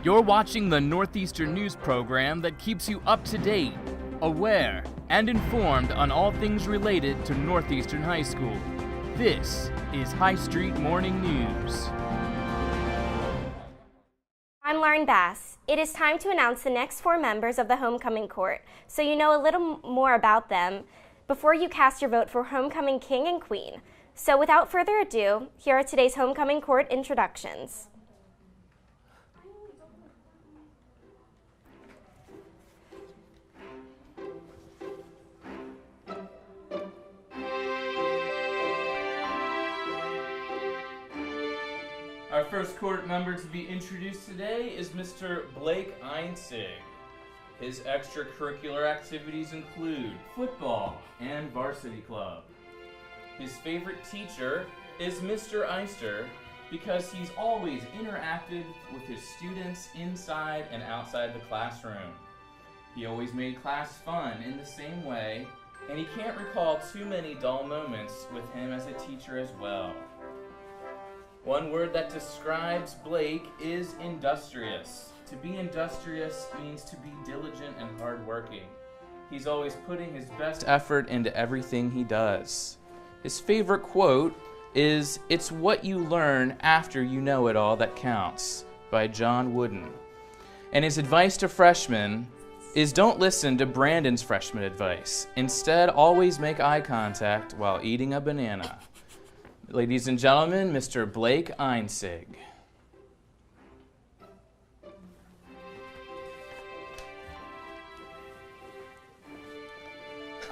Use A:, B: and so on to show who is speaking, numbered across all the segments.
A: You're watching the Northeastern news program that keeps you up to date, aware, and informed on all things related to Northeastern High School. This is High Street Morning News.
B: I'm Lauren Bass. It is time to announce the next 4 members of the Homecoming Court, so you know a little more about them before you cast your vote for Homecoming King and Queen. So without further ado, here are today's Homecoming Court introductions.
A: Our first court member to be introduced today is Mr. Blake Einzig. His extracurricular activities include football and varsity club. His favorite teacher is Mr. Eister because he's always interacted with his students inside and outside the classroom. He always made class fun in the same way, and he can't recall too many dull moments with him as a teacher as well. One word that describes Blake is industrious. To be industrious means to be diligent and hardworking. He's always putting his best effort into everything he does. His favorite quote is, "It's what you learn after you know it all that counts," by John Wooden. And his advice to freshmen is, don't listen to Brandon's freshman advice. Instead, always make eye contact while eating a banana. Ladies and gentlemen, Mr. Blake Einzig.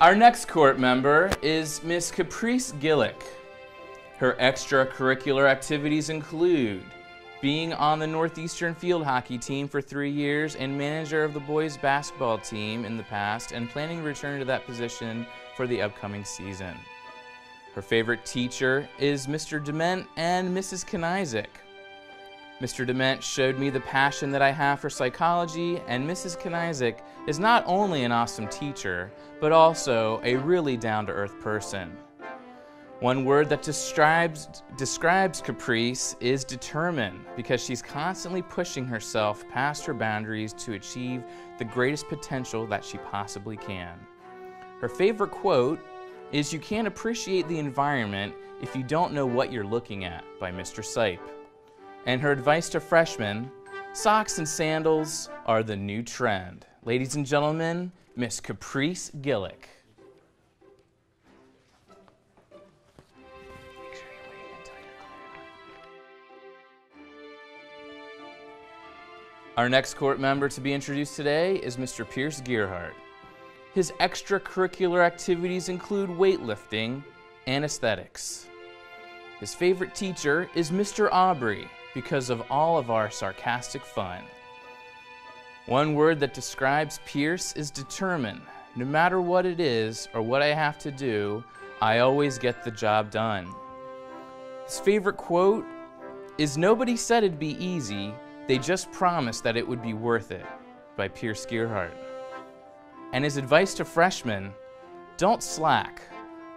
A: Our next court member is Miss Caprice Gillick. Her extracurricular activities include being on the Northeastern field hockey team for 3 years and manager of the boys basketball team in the past, and planning to return to that position for the upcoming season. Her favorite teacher is Mr. Dement and Mrs. Knizik. Mr. Dement showed me the passion that I have for psychology, and Mrs. Knizik is not only an awesome teacher, but also a really down-to-earth person. One word that describes Caprice is determined, because she's constantly pushing herself past her boundaries to achieve the greatest potential that she possibly can. Her favorite quote is, "You can't appreciate the environment if you don't know what you're looking at," by Mr. Sipe. And her advice to freshmen, socks and sandals are the new trend. Ladies and gentlemen, Miss Caprice Gillick. Our next court member to be introduced today is Mr. Pierce Gearhart. His extracurricular activities include weightlifting and aesthetics. His favorite teacher is Mr. Aubrey because of all of our sarcastic fun. One word that describes Pierce is determined. No matter what it is or what I have to do, I always get the job done. His favorite quote is, "Nobody said it'd be easy, they just promised that it would be worth it," by Pierce Gearhart. And his advice to freshmen, don't slack.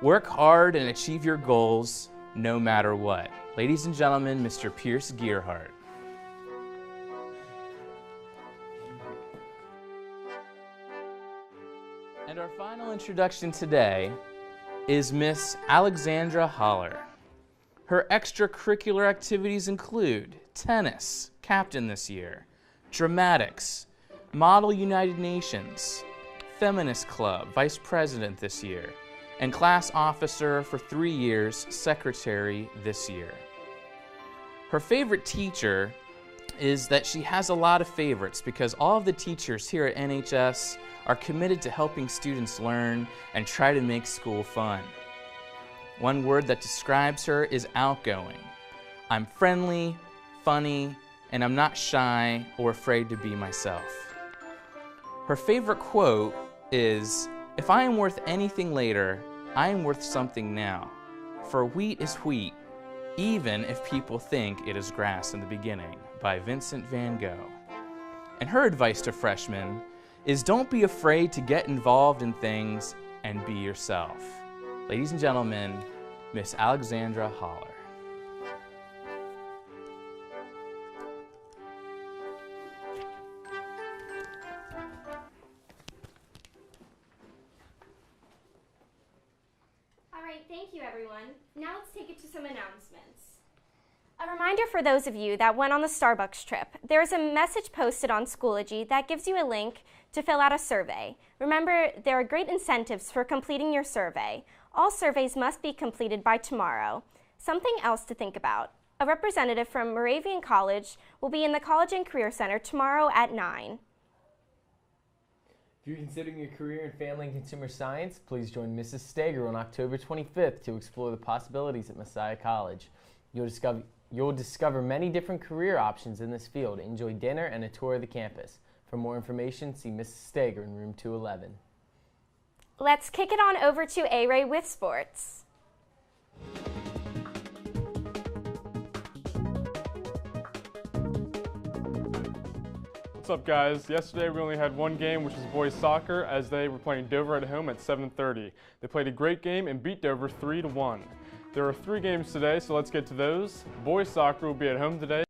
A: Work hard and achieve your goals no matter what. Ladies and gentlemen, Mr. Pierce Gearhart. And our final introduction today is Miss Alexandra Holler. Her extracurricular activities include tennis, captain this year, dramatics, Model United Nations, Feminist Club, Vice President this year, and class officer for 3 years, Secretary this year. Her favorite teacher is that she has a lot of favorites because all of the teachers here at NHS are committed to helping students learn and try to make school fun. One word that describes her is outgoing. I'm friendly, funny, and I'm not shy or afraid to be myself. Her favorite quote is, "If I am worth anything later, I am worth something now. For wheat is wheat, even if people think it is grass in the beginning," by Vincent van Gogh. And her advice to freshmen is, don't be afraid to get involved in things and be yourself. Ladies and gentlemen, Miss Alexandra Holler.
B: you, everyone. Now let's take it to some announcements. A reminder for those of you that went on the Starbucks trip, there is a message posted on Schoology that gives you a link to fill out a survey. Remember, there are great incentives for completing your survey. All surveys must be completed by tomorrow. Something else to think about. A representative from Moravian College will be in the College and Career Center tomorrow at 9.
C: If you're considering a career in family and consumer science, please join Mrs. Stager on October 25th to explore the possibilities at Messiah College. You'll discover many different career options in this field. Enjoy dinner and a tour of the campus. For more information, see Mrs. Stager in room 211.
B: Let's kick it on over to A-Ray with sports.
D: What's up, guys? Yesterday we only had one game, which was boys soccer, as they were playing Dover at home at 7:30. They played a great game and beat Dover 3-1. There are 3 games today, so let's get to those. Boys soccer will be at home today.